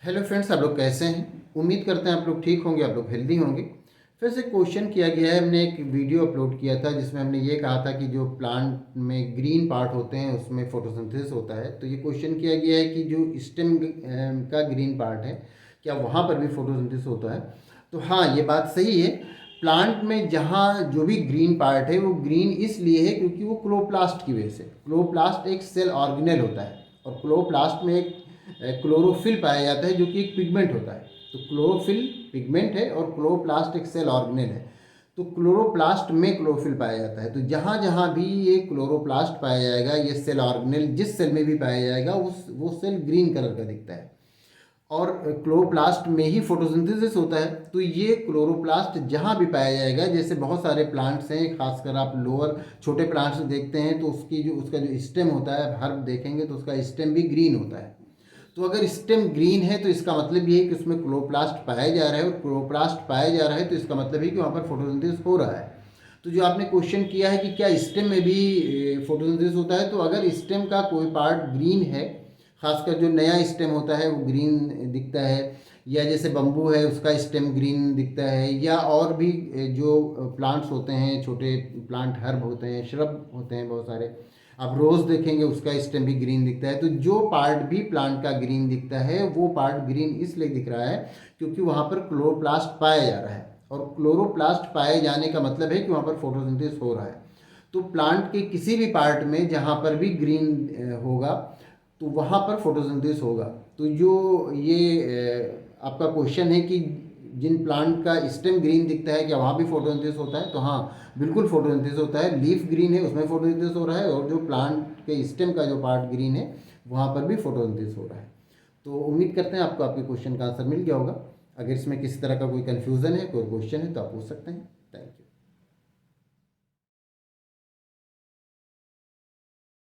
Hello friends, आप लोग कैसे हैं। उम्मीद करते हैं आप लोग ठीक होंगे, आप लोग हेल्दी होंगे। फिर से क्वेश्चन किया गया है। हमने एक वीडियो अपलोड किया था जिसमें हमने ये कहा था कि जो प्लांट में ग्रीन पार्ट होते हैं उसमें फोटोसिंथेसिस होता है। तो ये क्वेश्चन किया गया है कि जो स्टेम का ग्रीन पार्ट है, क्या वहाँ पर भी फोटोसिंथेसिस होता है। तो हाँ, ये बात सही है। प्लांट में जहाँ जो भी ग्रीन पार्ट है वो ग्रीन इसलिए है क्योंकि वो क्लोरोप्लास्ट की वजह से। क्लोरोप्लास्ट एक सेल ऑर्गेनेल होता है और क्लोरोप्लास्ट में एक क्लोरोफिल पाया जाता है जो कि एक पिगमेंट होता है। तो क्लोरोफिल पिगमेंट है और क्लोरोप्लास्ट एक सेल ऑर्गेनेल है। तो क्लोरोप्लास्ट में क्लोरोफिल पाया जाता है। तो जहाँ जहाँ भी ये क्लोरोप्लास्ट पाया जाएगा, ये सेल ऑर्गेनेल जिस सेल में भी पाया जाएगा उस वो सेल ग्रीन कलर का दिखता है। और क्लोरोप्लास्ट में ही फोटोसिंथेसिस होता है। तो ये क्लोरोप्लास्ट जहाँ भी पाया जाएगा, जैसे बहुत सारे प्लांट्स हैं, खासकर आप लोअर छोटे प्लांट्स देखते हैं तो उसका जो स्टेम होता है, हर्ब देखेंगे तो उसका स्टेम भी ग्रीन होता है। तो अगर स्टेम ग्रीन है तो इसका मतलब ये है कि उसमें क्लोरोप्लास्ट पाया जा रहा है, और क्लोरोप्लास्ट पाया जा रहा है तो इसका मतलब है कि वहाँ पर फोटोसिंथेसिस हो रहा है। तो जो आपने क्वेश्चन किया है कि क्या स्टेम में भी फोटोसिंथेसिस होता है, तो अगर स्टेम का कोई पार्ट ग्रीन है, खासकर जो नया स्टेम होता है वो ग्रीन दिखता है, या जैसे बम्बू है उसका स्टेम ग्रीन दिखता है, या और भी जो प्लांट्स होते हैं, छोटे प्लांट हर्ब होते हैं, श्रब होते हैं बहुत सारे, आप रोज़ देखेंगे उसका स्टेम भी ग्रीन दिखता है। तो जो पार्ट भी प्लांट का ग्रीन दिखता है वो पार्ट ग्रीन इसलिए दिख रहा है क्योंकि वहाँ पर क्लोरोप्लास्ट पाया जा रहा है, और क्लोरोप्लास्ट पाए जाने का मतलब है कि वहाँ पर फोटोसिंथेसिस हो रहा है। तो प्लांट के किसी भी पार्ट में जहाँ पर भी ग्रीन होगा तो वहाँ पर फोटोसिंथेसिस होगा। तो जो ये आपका क्वेश्चन है कि जिन प्लांट का स्टेम ग्रीन दिखता है क्या वहाँ भी फोटोसिंथेसिस होता है, तो हाँ, बिल्कुल फोटोसिंथेसिस होता है। लीफ ग्रीन है उसमें फोटोसिंथेसिस हो रहा है, और जो प्लांट के स्टेम का जो पार्ट ग्रीन है वहाँ पर भी फोटोसिंथेसिस हो रहा है। तो उम्मीद करते हैं आपको आपके क्वेश्चन का आंसर मिल गया होगा। अगर इसमें किसी तरह का कोई कन्फ्यूज़न है, कोई क्वेश्चन है तो आप पूछ सकते हैं। Thank you.